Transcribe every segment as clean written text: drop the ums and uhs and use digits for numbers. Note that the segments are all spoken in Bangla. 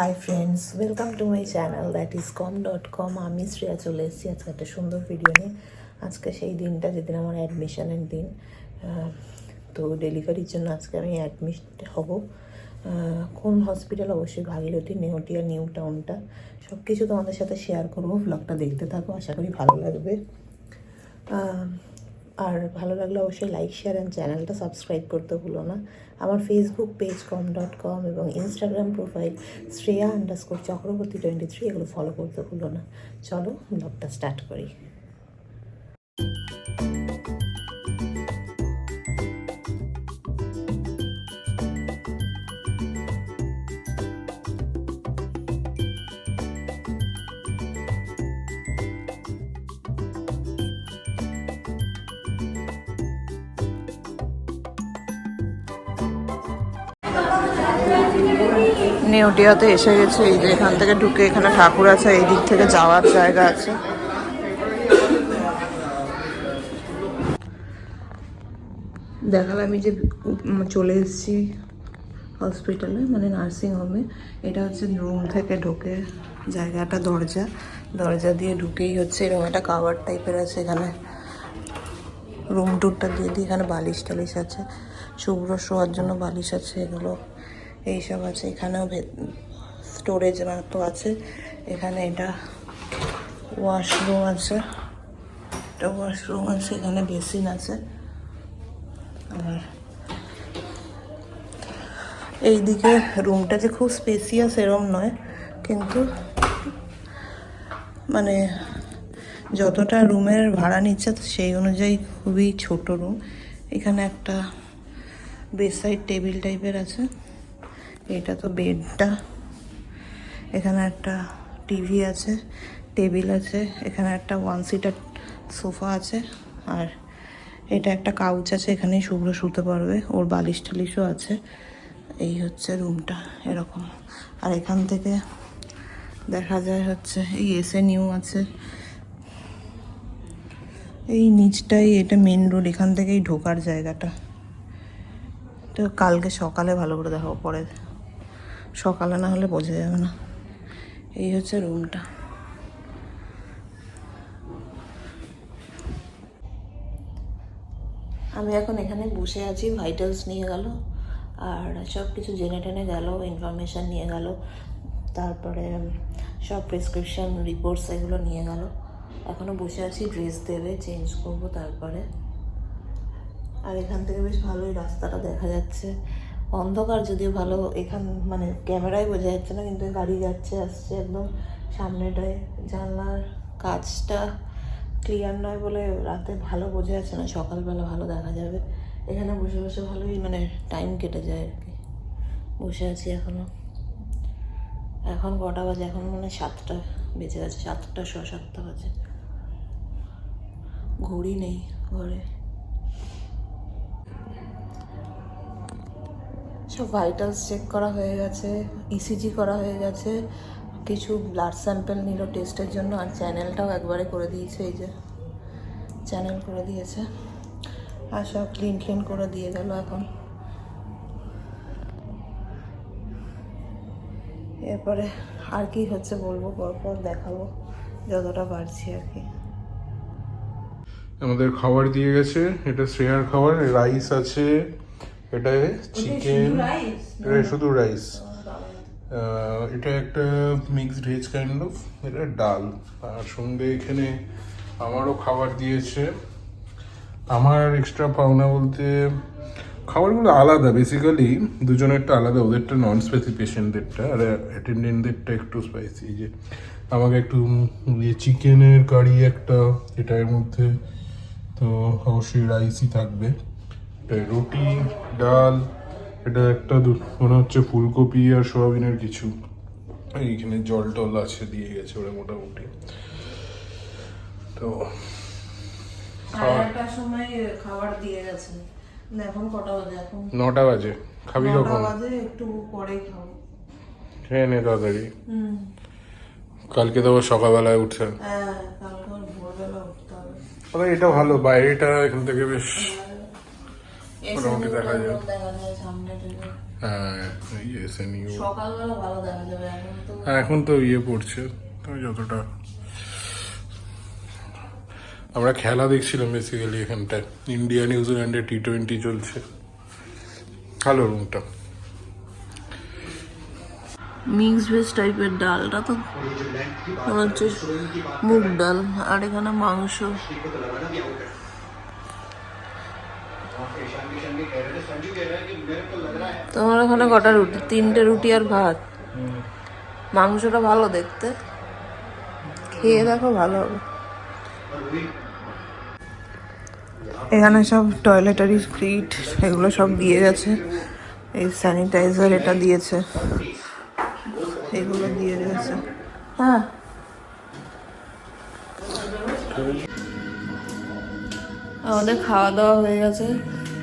Hi friends, welcome to my channel that is com.com। আমি শ্রেয়া চলে এসেছি আজকে একটা সুন্দর ভিডিও নিয়ে। আজকে সেই দিনটা যেদিন আমার অ্যাডমিশনের দিন। তো ডেলিভারির জন্য আজকে আমি অ্যাডমিট হব। কোন হসপিটাল? অবশ্যই ভাগীরথী, নেউটিয়া, নিউ টাউনটা। সব কিছু তোমাদের সাথে শেয়ার করবো। ব্লগটা দেখতে থাকো, আশা করি ভালো লাগবে। আর ভালো লাগলে অবশ্যই লাইক, শেয়ার অ্যান্ড চ্যানেলটা সাবস্ক্রাইব করতে ভুলো না। আমার ফেসবুক পেজ com.com এবং ইনস্টাগ্রাম প্রোফাইল Shreya_চক্রবর্তী23 এগুলো ফলো করতে ভুলো না। চলো ব্লগটা স্টার্ট করি। নেউটিয়াতে এসে গেছে। এই যে এখান থেকে ঢুকে এখানে ঠাকুর আছে, এই দিক থেকে যাওয়ার জায়গা আছে। দেখালাম আমি যে চলে এসেছি হসপিটালে, মানে নার্সিং হোমে। এটা হচ্ছে রুম থেকে ঢুকে জায়গাটা, দরজা দিয়ে ঢুকেই হচ্ছে এরকম একটা কাভার টাইপের আছে। এখানে রুম টুরটা দিয়ে দিই। এখানে বালিশ টালিশ আছে, শুভ্র শোয়ার জন্য বালিশ আছে, এগুলো এইসব আছে। এখানেও স্টোরেজ মতো আছে। এখানে এটা ওয়াশরুম আছে, এখানে বেসিন আছে। আর এইদিকে রুমটা যে খুব স্পেসিয়াস এরম নয়, কিন্তু মানে যতটা রুমের ভাড়া নিচ্ছে তো সেই অনুযায়ী খুবই ছোট রুম। এখানে একটা বেডসাইড টেবিল টাইপের আছে, এটা তো বেডটা। এখানে একটা টিভি আছে, টেবিল আছে। এখানে একটা 1 সিটার সোফা আছে, আর এটা একটা কাউচ আছে, এখানেই শুভ্র শুতে পারবে, ওর বালিশ টালিশও আছে। এই হচ্ছে রুমটা এরকম। আর এখান থেকে দেখা যায় হচ্ছে এই SNU আছে। এই নিচটাই এটা মেন রোড, এখান থেকেই ঢোকার জায়গাটা। তো কালকে সকালে ভালো করে দেখাবো, পরে সকালে না হলে বোঝা যাবে না। এই হচ্ছে রুমটা। আমি এখন এখানে বসে আছি। ভাইটালস নিয়ে গেল, আর সব কিছু জেনে টেনে গেল, ইনফরমেশান নিয়ে গেল, তারপরে সব প্রেসক্রিপশান রিপোর্টস এগুলো নিয়ে গেল। এখনও বসে আছি, ড্রেস দেবে, চেঞ্জ করবো তারপরে। আর এখান থেকে বেশ ভালোই রাস্তাটা দেখা যাচ্ছে, অন্ধকার যদিও ভালো। এখান মানে ক্যামেরায় বোঝা যাচ্ছে না, কিন্তু গাড়ি যাচ্ছে আসছে একদম সামনেটায়। জানলার কাজটা ক্লিয়ার নয় বলে রাতে ভালো বোঝা যাচ্ছে না, সকালবেলা ভালো দেখা যাবে। এখানে বসে বসে ভালোই মানে টাইম কেটে যায় আর কি। বসে আছি এখনও। এখন কটা বাজে? এখন মানে 7টা বেজে গেছে, 7টা 7:15 বাজে। ঘড়ি নেই ঘরে। সব ভাইটালস চেক করা হয়ে গেছে, ECG করা হয়ে গেছে, কিছু ব্লাড স্যাম্পেল নিল টেস্টের জন্য, আর চ্যানেলটাও একবারে করে দিয়েছে। এই যে চ্যানেল করে দিয়েছে, আর সব ক্লিন করে দিয়ে গেল। এখন এরপরে আর কি হচ্ছে বলবো, পরপর দেখাবো যতটা পারছি আর কি। আমাদের খাবার দিয়ে গেছে। এটা শ্রেয়ার খাবার, রাইস আছে, এটা চিকেন, এটা শুধু রাইস। এটা একটা মিক্সড ভেজ কাইন্ড অফ, এটা ডাল। আর সঙ্গে এখানে আমারও খাবার দিয়েছে। আমার এক্সট্রা পাওনা বলতে খাবারগুলো আলাদা, বেসিক্যালি দুজনেরটা আলাদা, ওদেরটা নন স্পাইসি, পেশেন্টদেরটা, আর অ্যাটেন্ডেন্টদেরটা একটু স্পাইসি। যে আমাকে একটু চিকেনের কারি একটা, এটার মধ্যে তো অবশ্যই রাইসই থাকবে, এটা রুটি, ডাল, এটা একটা মনে হচ্ছে ফুলকপি আর সোয়াবিনের কিছু, এইখানে জল টল আছে, দিয়ে গেছে ওরা মোটামুটি। তো 8টার সময় খাবার দিয়ে গেছে। এখন কটা বাজে? এখন 9টা বাজে। খাবি কখন? বাজে, একটু পরেই খাবো। খেয়ে নে তাড়াতাড়ি। কালকে তো আবার সকালবেলায় উঠছে। হ্যাঁ, কালকে ভোরবেলা উঠতে হবে। এটা ভালো, বাইরেটা এখান থেকে বেশ মোটামুটি দেখা যায়। দেখা যায় সামনে থেকে। হ্যাঁ এই SNU সকালবেলা ভালো দেখা যাবে, এখন তো এখন তো ইয়ে পড়ছে তো যতটা। আমরা খেলা দেখছিলাম বেসিক্যালি এখানটায়, ইন্ডিয়া নিউজিল্যান্ডের T20 চলছে। ভালো রুমটা। মিক্স ভেজ টাইপের ডালটা তো মনে হচ্ছে মুগ ডাল, আর এখানে মাংস। তোমার ওখানে কটা রুটি? 3টে রুটি আর ভাত। মাংসটা ভালো দেখতে, খেয়ে দেখো ভালো হবে। এখানে সব টয়লেটারি কিট এগুলো সব দিয়ে গেছে, এই স্যানিটাইজার এটা দিয়েছে, এগুলো দিয়ে গেছে। হ্যাঁ আমাদের খাওয়া দাওয়া হয়ে গেছে,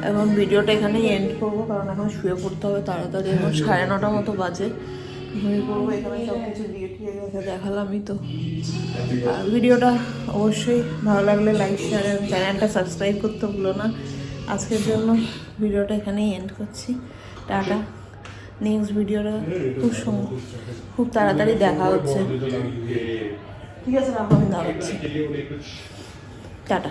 এখন ভিডিওটা এখানেই এন্ড করবো, কারণ এখন শুয়ে পড়তে হবে তাড়াতাড়ি। এখন 9:30 মতো বাজে, ঘুমিয়ে পড়বো। এখানে সব কিছু দিয়ে ঠিক গেছে, দেখালামই তো। আর ভিডিওটা অবশ্যই ভালো লাগলে লাইক, শেয়ার এবং চ্যানেলটা সাবস্ক্রাইব করতে ভুলো না। আজকের জন্য ভিডিওটা এখানেই এন্ড করছি। টাটা। নেক্সট ভিডিওটা খুব তাড়াতাড়ি দেখা হচ্ছে। ঠিক আছে, রাখো, আমি দাঁড়াচ্ছি। টাটা।